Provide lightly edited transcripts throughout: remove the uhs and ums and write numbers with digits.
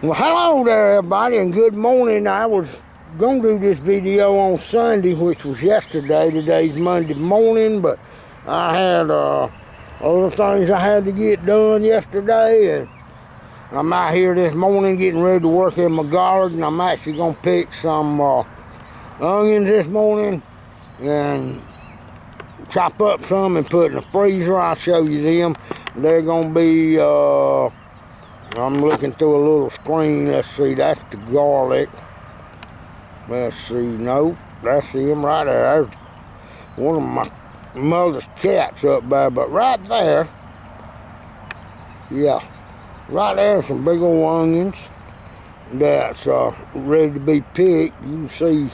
Well, hello there, everybody, and good morning. I was going to do this video on Sunday, which was yesterday. Today's Monday morning, but I had other things I had to get done yesterday, and I'm out here this morning getting ready to work in my garden. I'm actually going to pick some onions this morning and chop up some and put in the freezer. I'll show you them. They're going to be... I'm looking through a little screen. Let's see, that's the garlic. Let's see, nope, that's him right there. There's one of my mother's cats up there, but right there, yeah, right there, some big old onions that's ready to be picked. You can see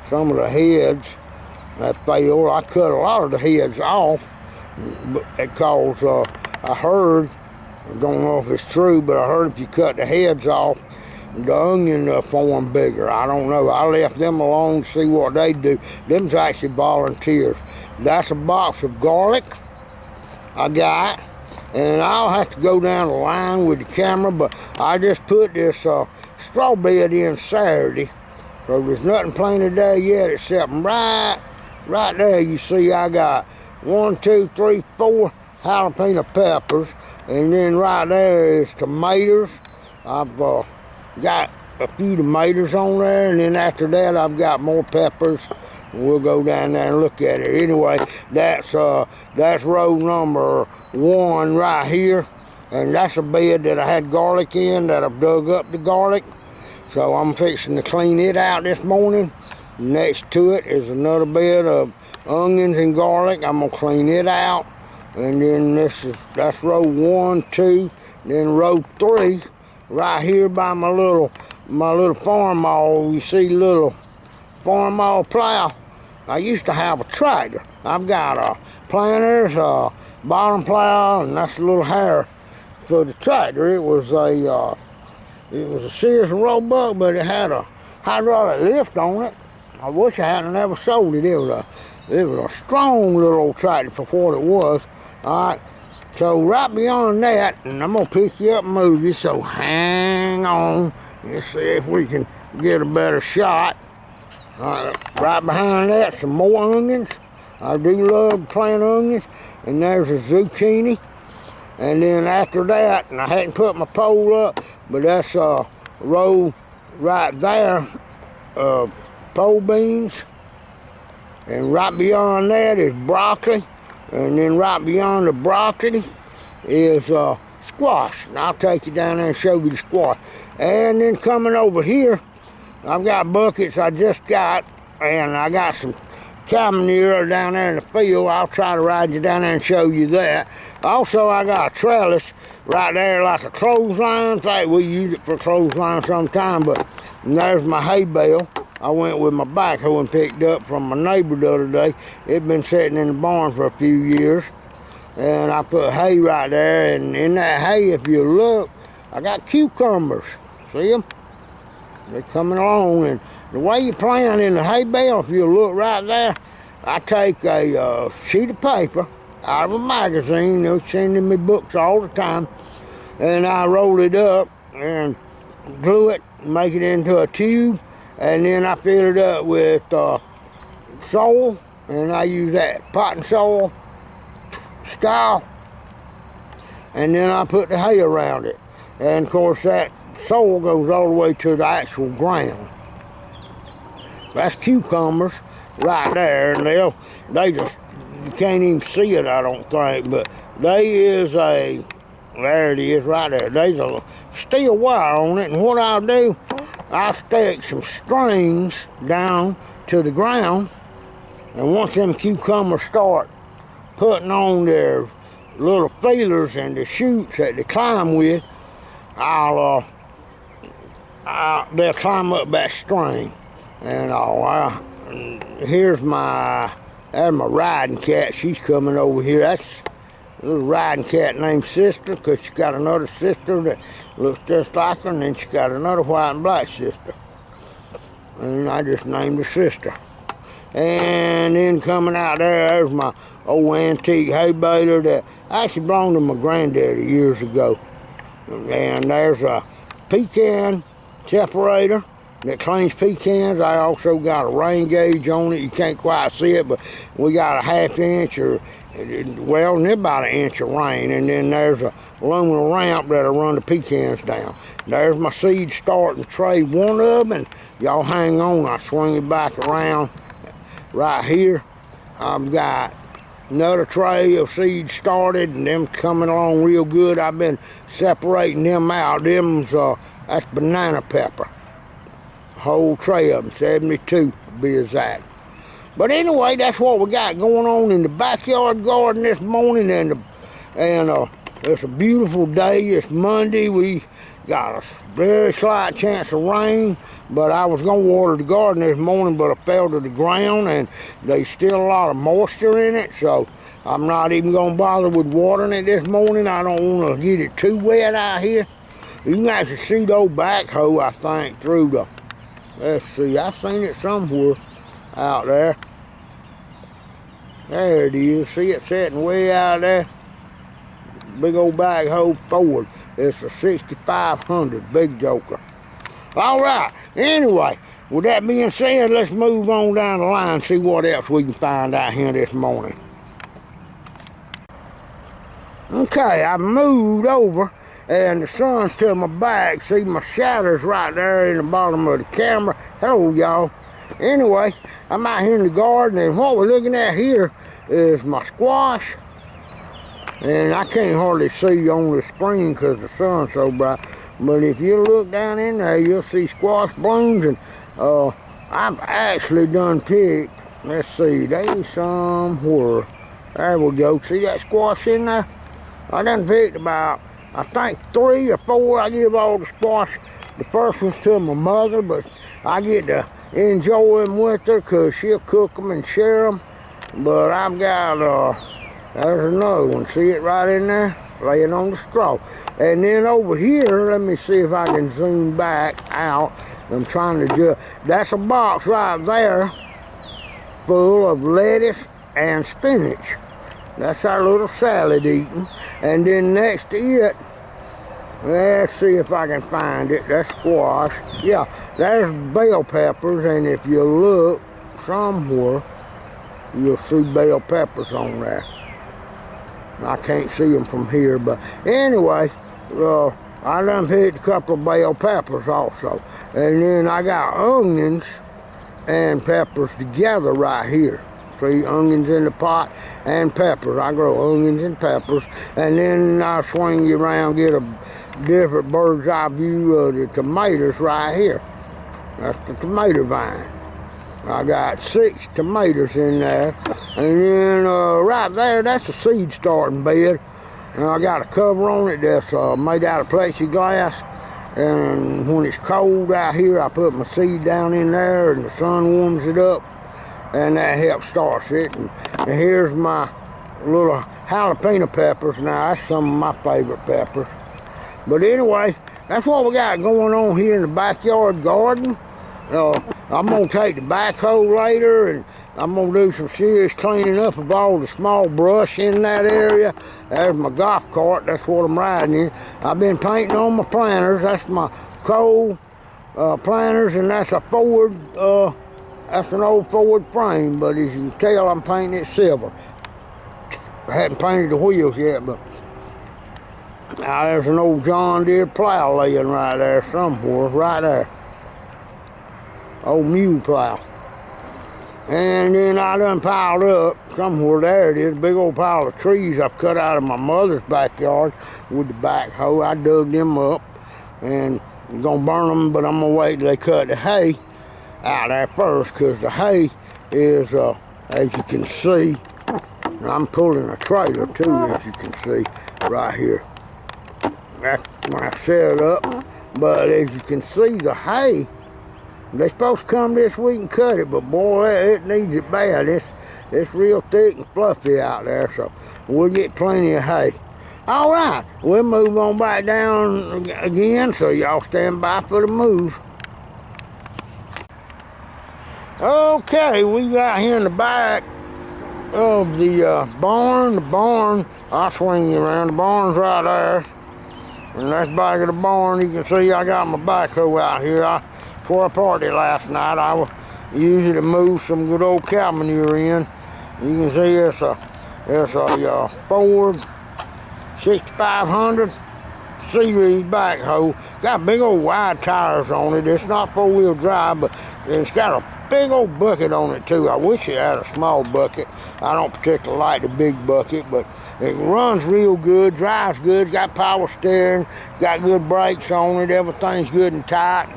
some of the heads that failed. I cut a lot of the heads off because I heard, I don't know if it's true, but I heard if you cut the heads off, the onion form bigger. I don't know. I left them alone to see what they do. Them's actually volunteers. That's a box of garlic I got, and I'll have to go down the line with the camera, but I just put this straw bed in Saturday, so there's nothing planted there yet except right there. You see I got 1, 2, 3, 4 jalapeno peppers. And then right there is tomatoes. I've got a few tomatoes on there, and then after that I've got more peppers. And we'll go down there and look at it. Anyway, that's row number 1 right here, and that's a bed that I had garlic in that I've dug up the garlic. So I'm fixing to clean it out this morning. Next to it is another bed of onions and garlic. I'm gonna clean it out. And then that's row 1, 2, then row 3, right here by my little farm awl. You see little farm awl plow. I used to have a tractor. I've got planters, bottom plow, and that's a little hair for the tractor. It was a Sears and Roebuck, but it had a hydraulic lift on it. I wish I hadn't ever sold it. It was a strong little old tractor for what it was. Alright, so right beyond that, and I'm going to pick you up and move you, so hang on. Let's see if we can get a better shot. Right behind that, some more onions. I do love to plant onions. And there's a zucchini. And then after that, and I hadn't put my pole up, but that's a row right there of pole beans. And right beyond that is broccoli. And then right beyond the broccoli is squash. And I'll take you down there and show you the squash. And then coming over here, I've got buckets I just got, and I got some cow manure down there in the field. I'll try to ride you down there and show you that. Also, I got a trellis right there like a clothesline. In fact, we use it for clothesline sometime, but there's my hay bale. I went with my backhoe and picked up from my neighbor the other day. It'd been sitting in the barn for a few years. And I put hay right there, and in that hay, if you look, I got cucumbers. See them? They're coming along, and the way you plant in the hay bale, if you look right there, I take a sheet of paper out of a magazine. They're sending me books all the time. And I roll it up and glue it, make it into a tube. And then I fill it up with soil, and I use that potting soil style, and then I put the hay around it. And of course that soil goes all the way to the actual ground. That's cucumbers right there, and they just, you can't even see it, I don't think, but there it is right there. There's a steel wire on it, and what I'll do, I stick some strings down to the ground, and once them cucumbers start putting on their little feelers and the shoots that they climb with, they'll climb up that string. And here's my riding cat. She's coming over here. That's a little riding cat named Sister, because she got another sister that looks just like her, and then she got another white and black sister. And I just named her Sister. And then coming out there's my old antique hay baler that actually belonged to my granddaddy years ago. And there's a Pecan Separator that cleans pecans. I also got a rain gauge on it. You can't quite see it, but we got a 1/2 inch or, well, about 1 inch of rain. And then there's a aluminum ramp that'll run the pecans down. There's my seed starting tray, one of them, and y'all hang on. I swing it back around right here. I've got another tray of seeds started, and them coming along real good. I've been separating them out. That's banana pepper. Whole tray of them, 72 to be exact. But anyway, that's what we got going on in the backyard garden this morning, and it's a beautiful day. It's Monday. We got a very slight chance of rain, but I was gonna water the garden this morning, but I fell to the ground, and there's still a lot of moisture in it, so I'm not even gonna bother with watering it this morning. I don't want to get it too wet out here. You can actually see the old backhoe, I think, through the, let's see, I've seen it somewhere out there. There it is. See it sitting way out there? Big old backhoe Ford. It's a 6500 big joker. All right. Anyway, with that being said, let's move on down the line and see what else we can find out here this morning. Okay, I moved over, and the sun's to my back. See, my shadow's right there in the bottom of the camera. Hello, y'all. Anyway, I'm out here in the garden, and what we're looking at here is my squash. And I can't hardly see on the screen because the sun's so bright. But if you look down in there, you'll see squash blooms. And I've actually done picked, let's see, they somewhere. There we go. See that squash in there? I done picked about, I think 3 or 4. I give all the squash. The first one's to my mother, but I get to enjoy them with her because she'll cook them and share them. But I've got, there's another one. See it right in there? Laying on the straw. And then over here, let me see if I can zoom back out. I'm trying to just, that's a box right there full of lettuce and spinach. That's our little salad eating. And then next to it, let's see if I can find it. That's squash. Yeah, there's bell peppers, and if you look somewhere, you'll see bell peppers on there. I can't see them from here, but anyway, I done picked a couple of bell peppers also. And then I got onions and peppers together right here. See, onions in the pot and peppers. I grow onions and peppers, and then I swing you around, get a different bird's eye view of the tomatoes right here. That's the tomato vine. I got 6 tomatoes in there, and then right there, that's a seed starting bed. And I got a cover on it that's made out of plexiglass, and when it's cold out here, I put my seed down in there, and the sun warms it up, and that helps start it. And here's my little jalapeno peppers. Now, that's some of my favorite peppers. But anyway, that's what we got going on here in the backyard garden. I'm going to take the backhoe later, and I'm going to do some serious cleaning up of all the small brush in that area. There's my golf cart. That's what I'm riding in. I've been painting on my planters. That's my coal planters, and that's a Ford, that's an old Ford frame, but as you can tell, I'm painting it silver. I hadn't painted the wheels yet, but there's an old John Deere plow laying right there somewhere, right there. Old mule plow. And then I done piled up somewhere, there it is, a big old pile of trees I've cut out of my mother's backyard with the backhoe. I dug them up, and I'm gonna burn them, but I'm gonna wait till they cut the hay out there first, because the hay is, as you can see, I'm pulling a trailer too, as you can see right here. That's when I set it up, but as you can see, the hay, they're supposed to come this week and cut it, but boy, it needs it bad. It's real thick and fluffy out there, so we'll get plenty of hay. All right, we'll move on back down again, so y'all stand by for the move. Okay, we got here in the back of the barn. The barn, I'll swing you around. The barn's right there. And that's back of the barn. You can see I got my backhoe out here. For a party last night, I was using it to move some good old cow manure in. You can see it's a Ford 6500 series backhoe. Got big old wide tires on it. It's not four-wheel drive, but it's got a big old bucket on it too. I wish it had a small bucket. I don't particularly like the big bucket, but it runs real good, drives good, got power steering, got good brakes on it, everything's good and tight.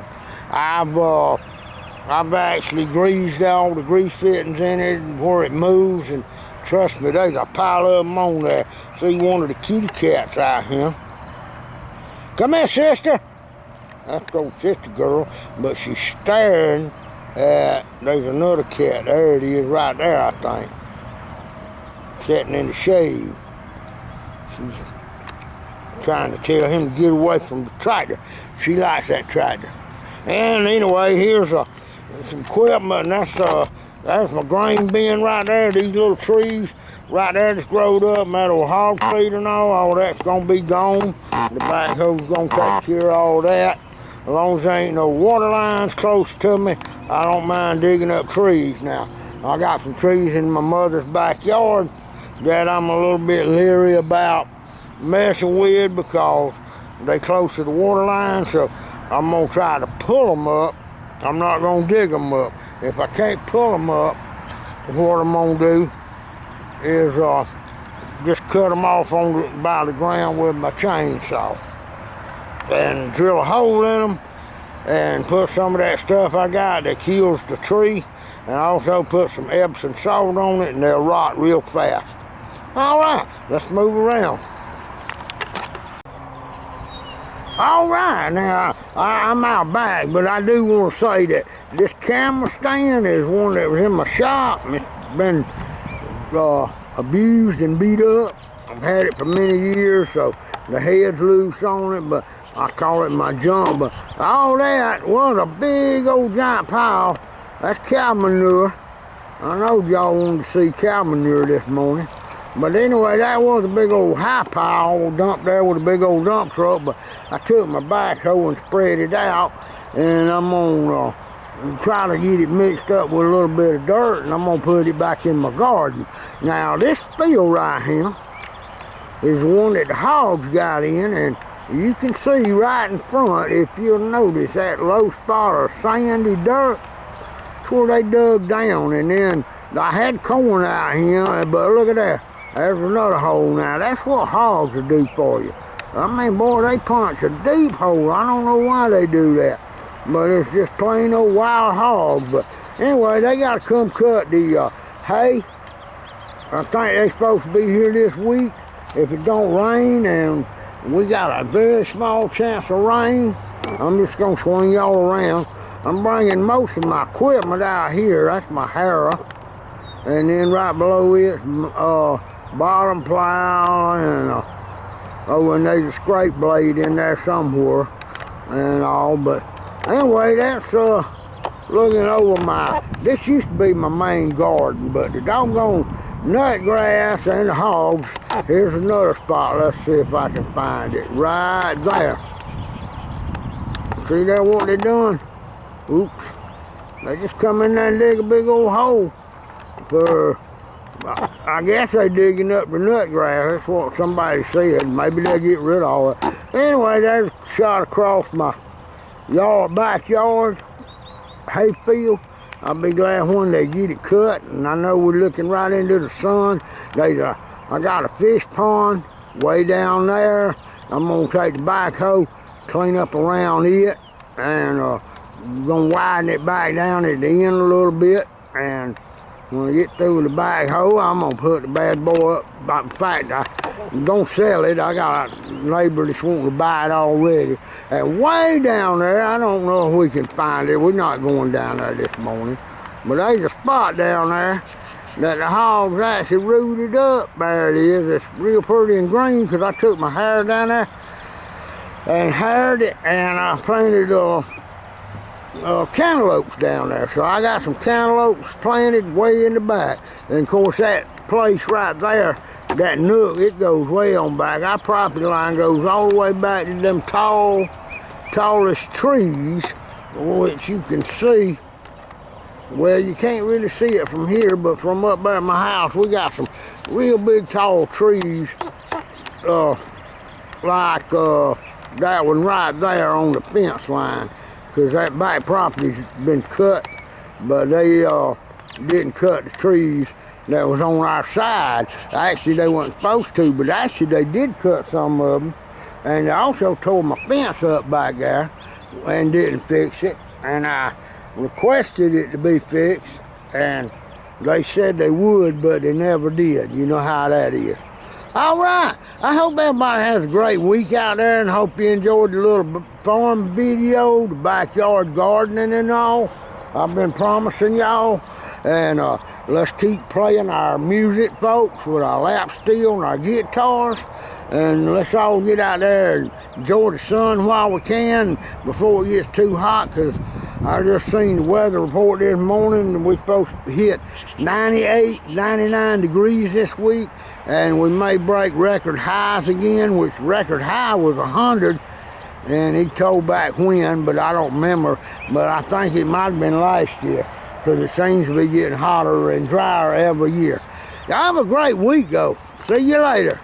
I've actually greased all the grease fittings in it where it moves, and trust me, there's a pile of them on there. See one of the kitty cats out here. Come here, sister. That's old sister girl, but she's staring at, there's another cat. There it is, right there, I think. Sitting in the shade. She's trying to tell him to get away from the tractor. She likes that tractor. And anyway, here's some equipment, and that's my grain bin right there. These little trees right there that's growed up, that old hog feed and all that's gonna be gone. The backhoe's gonna take care of all that. As long as there ain't no water lines close to me, I don't mind digging up trees. Now, I got some trees in my mother's backyard that I'm a little bit leery about messing with because they close to the water line, so I'm gonna try to pull them up. I'm not gonna dig them up. If I can't pull them up, what I'm gonna do is just cut them off by the ground with my chainsaw and drill a hole in them and put some of that stuff I got that kills the tree, and also put some Epsom salt on it, and they'll rot real fast. All right, let's move around. All right, now I'm out back, but I do want to say that this camera stand is one that was in my shop. It's been abused and beat up. I've had it for many years, so the head's loose on it, but I call it my junk. But all that was a big old giant pile. That's cow manure. I know y'all wanted to see cow manure this morning. But anyway, that was a big old high pile dump there with a big old dump truck. But I took my backhoe and spread it out, and I'm gonna try to get it mixed up with a little bit of dirt, and I'm gonna put it back in my garden. Now this field right here is the one that the hogs got in, and you can see right in front, if you'll notice, that low spot of sandy dirt. That's where they dug down, and then I had corn out here, but look at that. There's another hole now. That's what hogs will do for you. I mean, boy, they punch a deep hole. I don't know why they do that, but it's just plain old wild hogs. But anyway, they got to come cut the hay. I think they're supposed to be here this week if it don't rain, and we got a very small chance of rain. I'm just going to swing y'all around. I'm bringing most of my equipment out here. That's my harrow. And then right below it's bottom plow, and there's a scrape blade in there somewhere and all. But anyway, that's looking over this used to be my main garden, but the doggone nut grass and the hogs, here's another spot. Let's see if I can find it right there. See there what they're doing? Oops, they just come in there and dig a big old hole for, I guess they digging up the nut grass. That's what somebody said. Maybe they'll get rid of all it. Anyway, there's a shot across my backyard hay field. I'll be glad when they get it cut, and I know we're looking right into the sun. I got a fish pond way down there. I'm gonna take the backhoe, clean up around it, and gonna widen it back down at the end a little bit, and when I get through with the backhoe, I'm gonna put the bad boy up. In fact, I'm gonna sell it. I got a neighbor that's wanting to buy it already. And way down there, I don't know if we can find it. We're not going down there this morning. But there's a spot down there that the hogs actually rooted up. There it is. It's real pretty and green because I took my hair down there and haired it, and I planted cantaloupes down there. So I got some cantaloupes planted way in the back. And of course that place right there that nook, it goes way on back. Our property line goes all the way back to them tallest trees, which you can see. Well, you can't really see it from here, but from up there at my house, we got some real big tall trees, like that one right there on the fence line, because that back property's been cut, but they didn't cut the trees that was on our side. Actually, they weren't supposed to, but actually they did cut some of them, and they also tore my fence up back there and didn't fix it, and I requested it to be fixed, and they said they would, but they never did. You know how that is. All right, I hope everybody has a great week out there, and hope you enjoyed the little farm video, the backyard gardening and all I've been promising y'all. And let's keep playing our music, folks, with our lap steel and our guitars, and let's all get out there and enjoy the sun while we can before it gets too hot, because I just seen the weather report this morning, and we're supposed to hit 98, 99 degrees this week, and we may break record highs again, which record high was 100, and he told back when, but I don't remember, but I think it might have been last year, because it seems to be getting hotter and drier every year. Y'all have a great week, though. See you later.